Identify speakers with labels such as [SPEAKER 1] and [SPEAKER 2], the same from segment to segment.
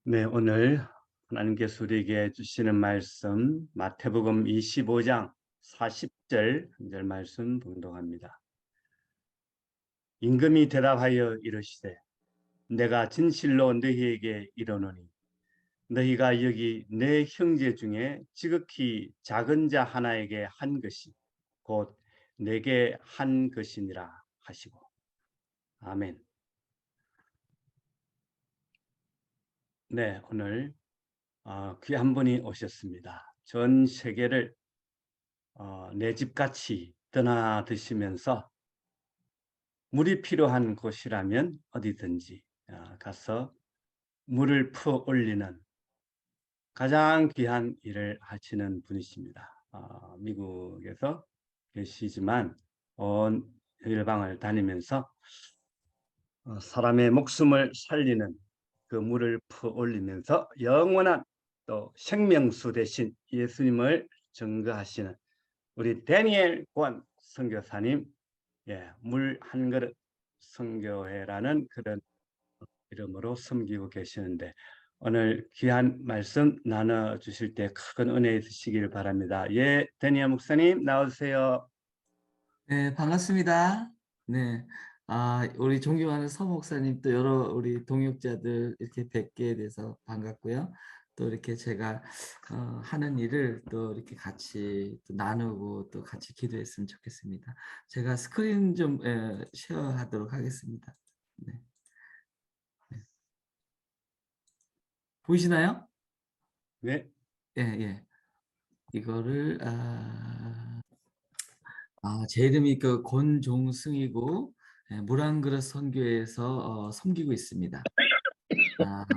[SPEAKER 1] 네, 오늘 하나님께서 우리에게 주시는 말씀 마태복음 25장 40절 한 절 말씀 봉독합니다. 임금이 대답하여 이르시되 내가 진실로 너희에게 이르노니 너희가 여기 내 형제 중에 지극히 작은 자 하나에게 한 것이 곧 내게 한 것이니라 하시고. 아멘. 네, 오늘 귀한 분이 오셨습니다. 전 세계를 내 집같이 떠나드시면서 물이 필요한 곳이라면 어디든지 가서 물을 퍼 올리는 가장 귀한 일을 하시는 분이십니다. 미국에서 계시지만 온 열방을 다니면서 사람의 목숨을 살리는 그 물을 퍼 올리면서 영원한 또 생명수 대신 예수님을 증거하시는 우리 다니엘 권 선교사님, 물 한 그릇 선교회라는 그런 이름으로 섬기고 계시는데 오늘 귀한 말씀 나눠 주실 때 큰 은혜 있으시길 바랍니다. 예, 다니엘 목사님 나오세요.
[SPEAKER 2] 네, 반갑습니다. 네. 우리 존경하는 서 목사님 또 여러 우리 동역자들 이렇게 뵙게 돼서 반갑고요. 또 이렇게 제가 하는 일을 또 이렇게 같이 또 나누고 또 같이 기도했으면 좋겠습니다. 제가 스크린 좀 쉐어하도록 하겠습니다. 네. 네. 보이시나요?
[SPEAKER 1] 네,
[SPEAKER 2] 예, 예. 이거를 제 이름이 그 권종승이고 물 한 그릇 선교회에서 섬기고 있습니다.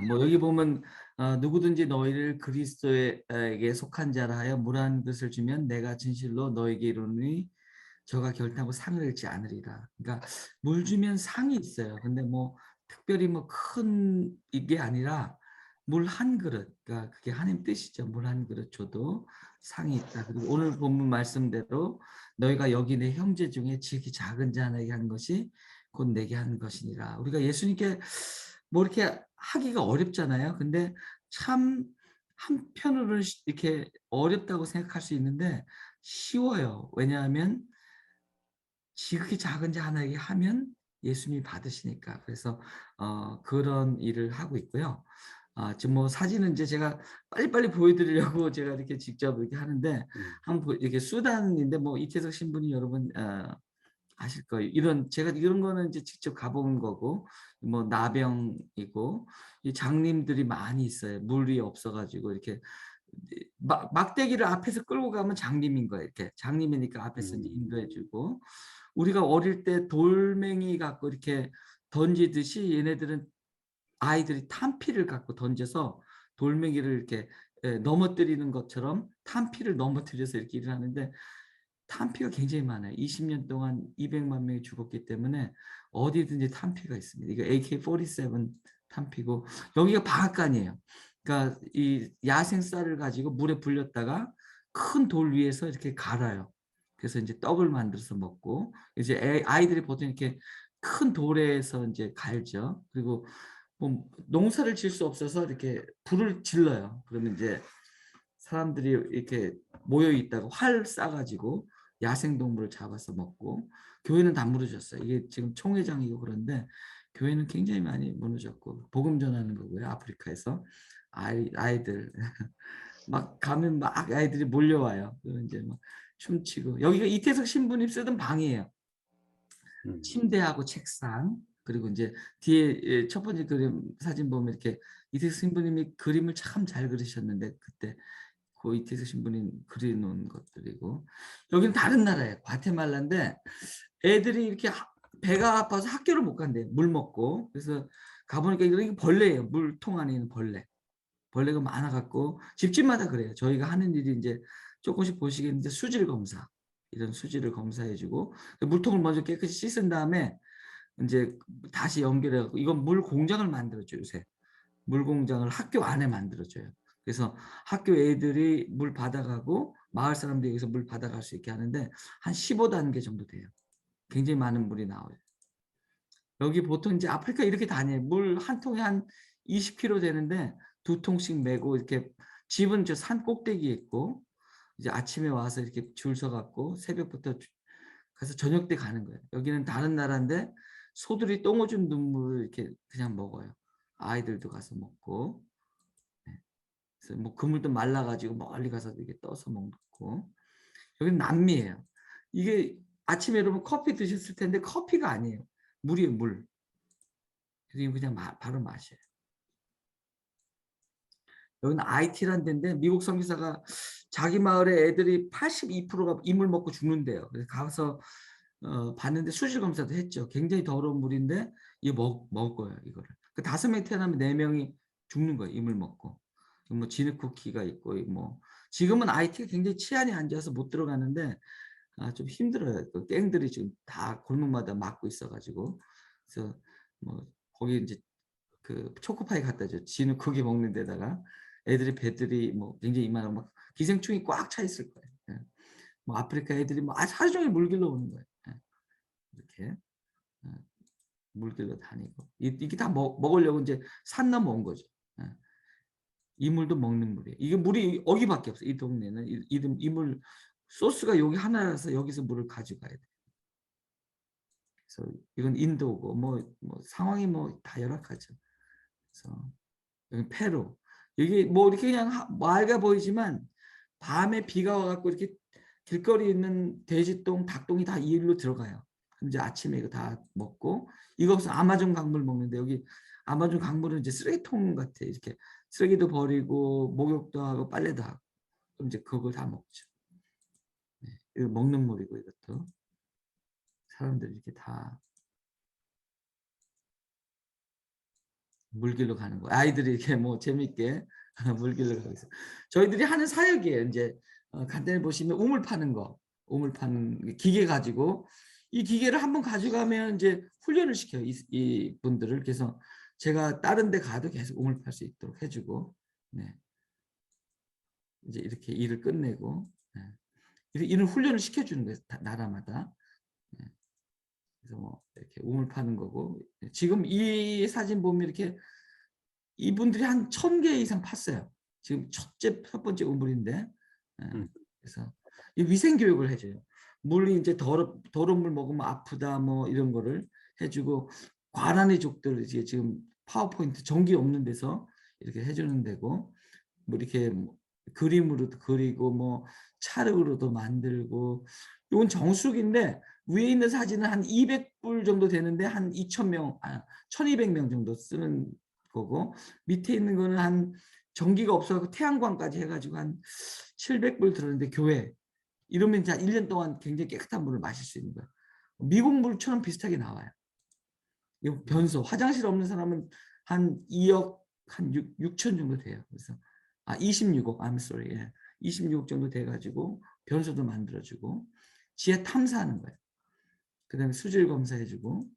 [SPEAKER 2] 뭐 여기 보면 누구든지 너희를 그리스도에게 속한 자라 하여 물 한 그릇을 주면 내가 진실로 너에게 이르노니 저가 결단하고 상을 잃지 않으리라. 그러니까 물 주면 상이 있어요. 근데 뭐 특별히 뭐 큰 이게 아니라 물 한 그릇, 그러니까 그게 하나님 뜻이죠. 물 한 그릇 줘도 상이 있다. 그리고 오늘 본문 말씀대로 너희가 여기 내 형제 중에 지극히 작은 자에게 한 것이 곧 내게 한 것이니라. 우리가 예수님께 뭐 이렇게 하기가 어렵잖아요. 근데 참 한편으로는 이렇게 어렵다고 생각할 수 있는데 쉬워요. 왜냐하면 지극히 작은 자 하나에게 하면 예수님이 받으시니까. 그래서 그런 일을 하고 있고요. 지금 뭐 사진은 이제 제가 빨리빨리 보여드리려고 제가 이렇게 직접 이렇게 하는데
[SPEAKER 1] 음,
[SPEAKER 2] 한번 이게 수단인데 뭐 이태석 신부님 여러분 아실 거예요. 제가 이런 거는 이제 직접 가본 거고 뭐 나병이고 이 장님들이 많이 있어요. 물이 없어가지고 이렇게 막대기를 앞에서 끌고 가면 장님인 거예요. 이렇게 장님이니까 앞에서 이제
[SPEAKER 1] 음,
[SPEAKER 2] 인도해주고 우리가 어릴 때 돌멩이 갖고 이렇게 던지듯이 얘네들은 아이들이 탄피를 갖고 던져서 돌멩이를 이렇게 넘어뜨리는 것처럼 탄피를 넘어뜨려서 이렇게 일을 하는데 탄피가 굉장히 많아요. 20년 동안 200만 명이 죽었기 때문에 어디든지 탄피가 있습니다. 이거 AK-47 탄피고 여기가 방앗간이에요. 그러니까 이 야생 쌀을 가지고 물에 불렸다가 큰 돌 위에서 이렇게 갈아요. 그래서 이제 떡을 만들어서 먹고 이제 아이들이 보통 이렇게 큰 돌에서 이제 갈죠. 그리고 뭐 농사를 질 수 없어서 이렇게 불을 질러요. 그러면 이제 사람들이 이렇게 모여 있다가 활 쏴가지고 야생동물을 잡아서 먹고 교회는 다 무너졌어요. 이게 지금 총회장이고 그런데 교회는 굉장히 많이 무너졌고 복음 전하는 거고요. 아프리카에서 아이들 막 가면 막 아이들이 몰려와요. 그리고 이제 막 춤추고 여기가 이태석 신부님 쓰던 방이에요.
[SPEAKER 1] 음,
[SPEAKER 2] 침대하고 책상 그리고 이제 뒤에 첫 번째 그림 사진 보면 이렇게 이태석 신부님이 그림을 참 잘 그리셨는데 그때 그 이태석 신부님 그려놓은 것들이고 여기는 다른 나라예요. 과테말라인데 애들이 이렇게 배가 아파서 학교를 못 간대요. 물 먹고 그래서 가보니까 이게 벌레예요. 물통 안에 있는 벌레. 벌레가 많아갖고 집집마다 그래요. 저희가 하는 일이 이제 조금씩 보시겠는데 수질 검사 이런 수질을 검사해주고 물통을 먼저 깨끗이 씻은 다음에 이제 다시 연결해갖고 이건 물 공장을 만들어줘요. 요새 물 공장을 학교 안에 만들어줘요. 그래서 학교 애들이 물 받아가고 마을 사람들이 여기서 물 받아갈 수 있게 하는데 한 15단계 정도 돼요. 굉장히 많은 물이 나와요. 여기 보통 이제 아프리카 이렇게 다녀요. 물 한 통에 한 20kg 되는데 2통씩 메고 이렇게 집은 저 산 꼭대기에 있고 이제 아침에 와서 이렇게 줄 서 갖고 새벽부터 가서 저녁 때 가는 거예요. 여기는 다른 나라인데 소들이 똥 오줌 눈물을 이렇게 그냥 먹어요. 아이들도 가서 먹고. 네. 그래서 뭐 그물도 말라 가지고 멀리 가서 이렇게 떠서 먹고. 여기는 남미예요. 이게 아침에 여러분 커피 드셨을 텐데 커피가 아니에요. 물이에요, 물. 그래서 이거 그냥 바로 마셔요. 여기는 IT라는 데인데 미국 선교사가 자기 마을에 애들이 82%가 이물 먹고 죽는데요. 그래서 가서 봤는데 수질 검사도 했죠. 굉장히 더러운 물인데 이거 먹어요, 이거를. 그 5명이 태어나면 4명이 죽는 거예요, 이물 먹고. 뭐 지느 쿠키가 있고 뭐 지금은 IT가 굉장히 치안이 안 좋아서 못 들어가는데 좀 힘들어요. 그 갱들이 지금 다 골목마다 막고 있어가지고 그래서 뭐 거기 이제 그 초코파이 갖다 줘. 지는 고기 먹는 데다가 애들이 배들이 뭐 굉장히 이만하고 막 기생충이 꽉 차 있을 거예요. 예. 뭐 아프리카 애들이 뭐 하루 종일 물 길러 오는 거예요. 예. 이렇게 물 길러 다니고 이게 다 먹으려고 이제 산 넘어온 거죠. 예. 이 물도 먹는 물이에요. 이게 물이 여기밖에 없어요. 이 동네는 이 물 소스가 여기 하나라서 여기서 물을 가져가야 돼. 그래서 이건 인도고 뭐 상황이 뭐 다 열악하죠. 그래서 여기 페루. 여기 뭐 이렇게 그냥 맑아 보이지만 밤에 비가 와갖고 이렇게 길거리에 있는 돼지똥, 닭똥이 다 이 일로 들어가요. 이제 아침에 이거 다 먹고 이거 없어 아마존 강물 먹는데 여기 아마존 강물은 이제 쓰레기통 같아. 이렇게 쓰레기도 버리고 목욕도 하고 빨래도 하고 그럼 이제 그걸 다 먹죠. 네, 이거 먹는 물이고 이것도 사람들이 이렇게 다 물길로 가는 거예요. 아이들이 이렇게 뭐 재밌게 물길로 가고 있어요. 저희들이 하는 사역이에요. 이제 간단히 보시면 우물 파는 거, 우물 파는 기계 가지고 이 기계를 한번 가져가면 이제 훈련을 시켜요. 이 분들을. 그래서 제가 다른 데 가도 계속 우물 팔 수 있도록 해주고, 네. 이제 이렇게 일을 끝내고, 네. 이런 훈련을 시켜주는 거예요. 나라마다. 네. 그래서 뭐 이렇게 우물 파는 거고 지금 이 사진 보면 이렇게 이분들이 한 1000개 이상 팠어요. 지금 첫 번째 우물인데 그래서 이 위생 교육을 해줘요. 물이 이제 더러운 물 먹으면 아프다 뭐 이런 거를 해주고 과란의족들 이제 지금 파워포인트 전기 없는 데서 이렇게 해주는 데고 뭐 이렇게 그림으로도 그리고 뭐 찰흙으로도 만들고 이건 정수기인데 위에 있는 사진은 한 200불 정도 되는데 한 2,000명, 1,200명 정도 쓰는 거고 밑에 있는 거는 한 전기가 없어서 태양광까지 해가지고 한 700불 들었는데 교회 이러면 이제 1년 동안 굉장히 깨끗한 물을 마실 수 있는 거예요. 미국 물처럼 비슷하게 나와요. 이 변소 화장실 없는 사람은 한 2억 한 6천 정도 돼요. 그래서 26억 I'm sorry. 예. 26억 정도 돼가지고 변소도 만들어주고 지하 탐사하는 거예요. 그다음에 수질 검사해주고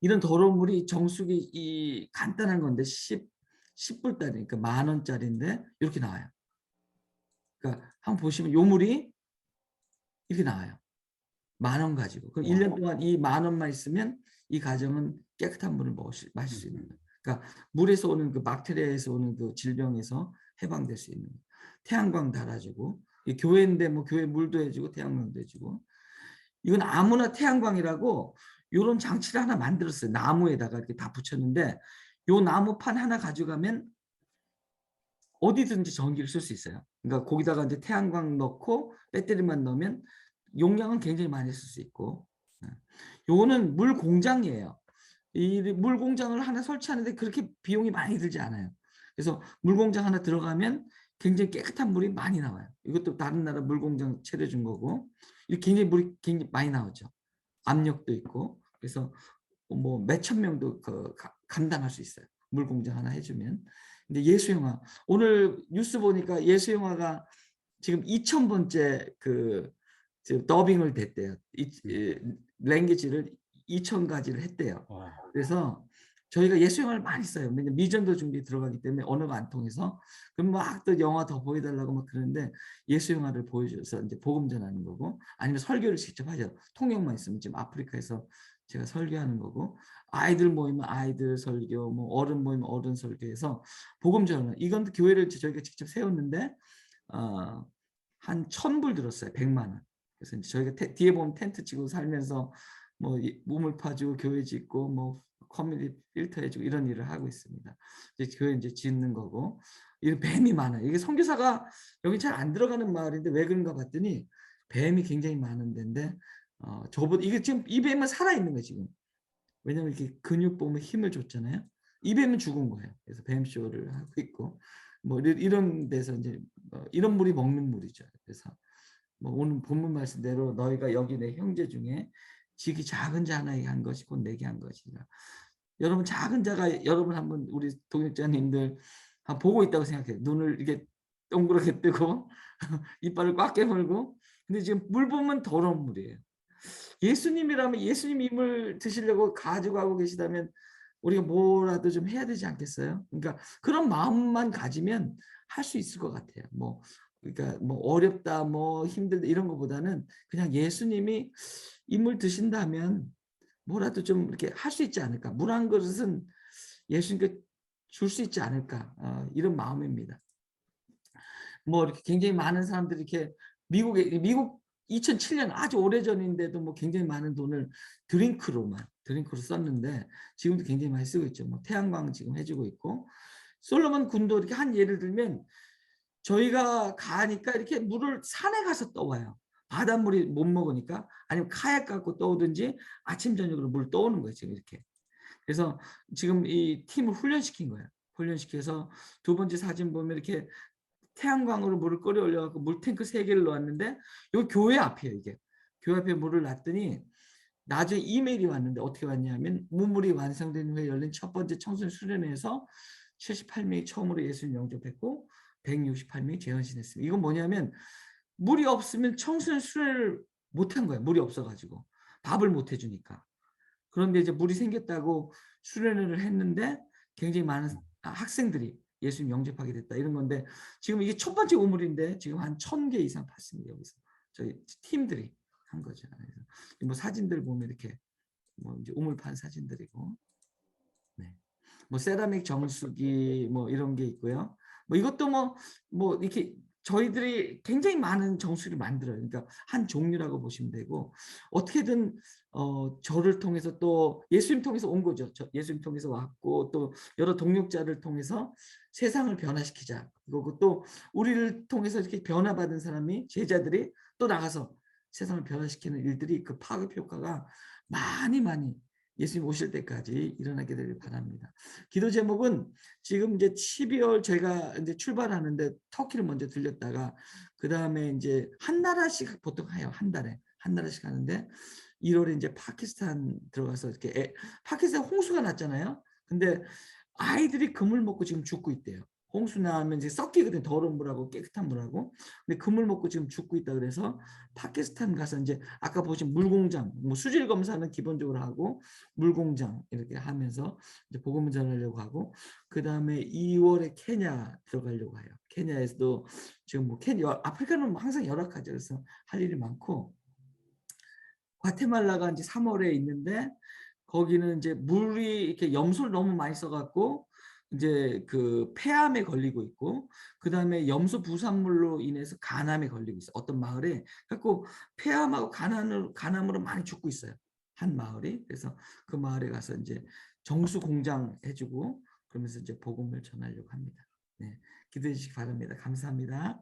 [SPEAKER 2] 이런 더러운 물이 정수기 이 간단한 건데 10불짜리 그러니까 10,000원짜리인데 이렇게 나와요. 그러니까 한번 보시면 요 물이 이렇게 나와요. 10,000원 가지고. 그럼 1년 동안 이 10,000원만 있으면 이 가정은 깨끗한 물을 마실 수 있는 거예요. 그러니까 물에서 오는 그 박테리아에서 오는 그 질병에서 해방될 수 있는 거예요. 태양광 달아주고 교회인데 뭐 교회 물도 해주고 태양광도 해주고 이건 아무나 태양광이라고 이런 장치를 하나 만들었어요. 나무에다가 이렇게 다 붙였는데 요 나무판 하나 가져가면 어디든지 전기를 쓸 수 있어요. 그러니까 거기다가 이제 태양광 넣고 배터리만 넣으면 용량은 굉장히 많이 쓸 수 있고 요거는 물 공장이에요. 이 물 공장을 하나 설치하는데 그렇게 비용이 많이 들지 않아요. 그래서 물 공장 하나 들어가면 굉장히 깨끗한 물이 많이 나와요. 이것도 다른 나라 물 공장 차려준 거고 굉장히 물이 굉장히 많이 나오죠. 압력도 있고 그래서 뭐 몇천 명도 감당할 수 있어요. 물 공장 하나 해주면. 근데 예수영화 오늘 뉴스 보니까 예수영화가 지금 2,000번째 그 지금 더빙을 됐대요. 랭귀지를 2,000가지를 했대요. 그래서 저희가 예수 영화를 많이 써요. 왜냐면 미전도 준비 들어가기 때문에 언어가 안 통해서. 그럼 막 또 영화 더 보여달라고 막 그러는데 예수 영화를 보여줘서 이제 복음 전하는 거고, 아니면 설교를 직접 하죠. 통역만 있으면 지금 아프리카에서 제가 설교하는 거고, 아이들 모이면 아이들 설교, 뭐 어른 모이면 어른 설교해서 복음 전하는, 이건 교회를 저희가 직접 세웠는데 한 1,000불 들었어요. 100만 원. 그래서 이제 저희가 뒤에 보면 텐트 치고 살면서 뭐 우물 파주고 교회 짓고 뭐 커뮤니티 필터 해주고 이런 일을 하고 있습니다. 이제 교회 이제 짓는 거고, 이 뱀이 많아요. 이게 선교사가 여기 잘 안 들어가는 마을인데 왜 그런가 봤더니 뱀이 굉장히 많은 데인데, 저보다 이게 지금 이 뱀은 살아 있는 거예요 지금. 왜냐면 이렇게 근육 보면 힘을 줬잖아요. 이 뱀은 죽은 거예요. 그래서 뱀쇼를 하고 있고, 뭐 이런 데서 이제 이런 물이 먹는 물이죠. 그래서 뭐 오늘 본문 말씀대로 너희가 여기 내 형제 중에 지극히 작은 자 하나에게 한 것이 곧 내게 한 것이라. 여러분 작은 자가, 여러분 한번 우리 동역자님들 한번 보고 있다고 생각해요. 눈을 이렇게 동그랗게 뜨고 이빨을 꽉 깨물고, 근데 지금 물 보면 더러운 물이에요. 예수님이라면 예수님 이물 드시려고 가지고 하고 계시다면 우리가 뭐라도 좀 해야 되지 않겠어요? 그러니까 그런 마음만 가지면 할 수 있을 것 같아요. 뭐 그러니까 뭐 어렵다, 뭐 힘들다 이런 것보다는 그냥 예수님이 이물 드신다면 뭐라도 좀 이렇게 할 수 있지 않을까? 물 한 그릇은 예수님께 줄 수 있지 않을까? 이런 마음입니다. 뭐 이렇게 굉장히 많은 사람들이 이렇게 미국 2007년 아주 오래전인데도 뭐 굉장히 많은 돈을 드링크로 썼는데 지금도 굉장히 많이 쓰고 있죠. 뭐 태양광 지금 해주고 있고, 솔로몬 군도 이렇게 한 예를 들면 저희가 가니까 이렇게 물을 산에 가서 떠와요. 바닷물이 못 먹으니까, 아니면 카약 갖고 떠오든지 아침 저녁으로 물 떠오는 거예요 지금 이렇게. 그래서 지금 이 팀을 훈련시킨 거예요. 훈련시켜서 두 번째 사진 보면 이렇게 태양광으로 물을 끓여 올려갖고 물탱크 3개를 놓았는데, 요 교회 앞이에요 이게. 교회 앞에 물을 놨더니 나중에 이메일이 왔는데 어떻게 왔냐면, 무물이 완성된 후에 열린 첫 번째 청소년 수련회에서 78명이 처음으로 예수님 영접했고 168명이 재헌신했습니다. 이건 뭐냐면 물이 없으면 청소년 수련회를 못한 거예요. 물이 없어가지고 밥을 못 해주니까. 그런데 이제 물이 생겼다고 수련회를 했는데 굉장히 많은 학생들이 예수님 영접하게 됐다 이런 건데, 지금 이게 첫 번째 우물인데 지금 한 1,000개 이상 팠습니다. 여기서 저희 팀들이 한 거죠. 그래서 뭐 사진들 보면 이렇게 뭐 이제 우물 판 사진들이고, 네. 뭐 세라믹 정수기 뭐 이런 게 있고요. 뭐 이것도 뭐 이렇게 저희들이 굉장히 많은 정수기를 만들어요. 그러니까 한 종류라고 보시면 되고, 어떻게든 저를 통해서 또 예수님 통해서 온 거죠. 예수님 통해서 왔고 또 여러 동역자를 통해서 세상을 변화시키자. 그리고 또 우리를 통해서 이렇게 변화받은 사람이, 제자들이 또 나가서 세상을 변화시키는 일들이, 그 파급 효과가 많이 예수님 오실 때까지 일어나게 되길 바랍니다. 기도 제목은 지금 이제 12월 제가 이제 출발하는데 터키를 먼저 들렸다가 그 다음에 이제 한 나라씩 보통 해요. 한 달에 한 나라씩 하는데 1월에 이제 파키스탄 들어가서 이렇게 파키스탄 홍수가 났잖아요. 근데 아이들이 그물 먹고 지금 죽고 있대요. 홍수 나면 이제 섞이거든, 더러운 물하고 깨끗한 물하고. 근데 그물 먹고 지금 죽고 있다 그래서 파키스탄 가서 이제 아까 보신 물공장, 뭐 수질 검사는 기본적으로 하고 물공장 이렇게 하면서 이제 복음을 전하려고 하고, 그 다음에 2월에 케냐 들어가려고 해요. 케냐에서도 지금 뭐 아프리카는 뭐 항상 열악하죠. 그래서 할 일이 많고, 과테말라가 이제 3월에 있는데 거기는 이제 물이 이렇게 염소를 너무 많이 써갖고 이제 그 폐암에 걸리고 있고, 그 다음에 염소 부산물로 인해서 간암에 걸리고 있어. 어떤 마을에 갖고 폐암하고 간암으로 많이 죽고 있어요. 한 마을이. 그래서 그 마을에 가서 이제 정수 공장 해주고 그러면서 이제 복음을 전하려고 합니다. 네, 기도해 주시기 바랍니다. 감사합니다.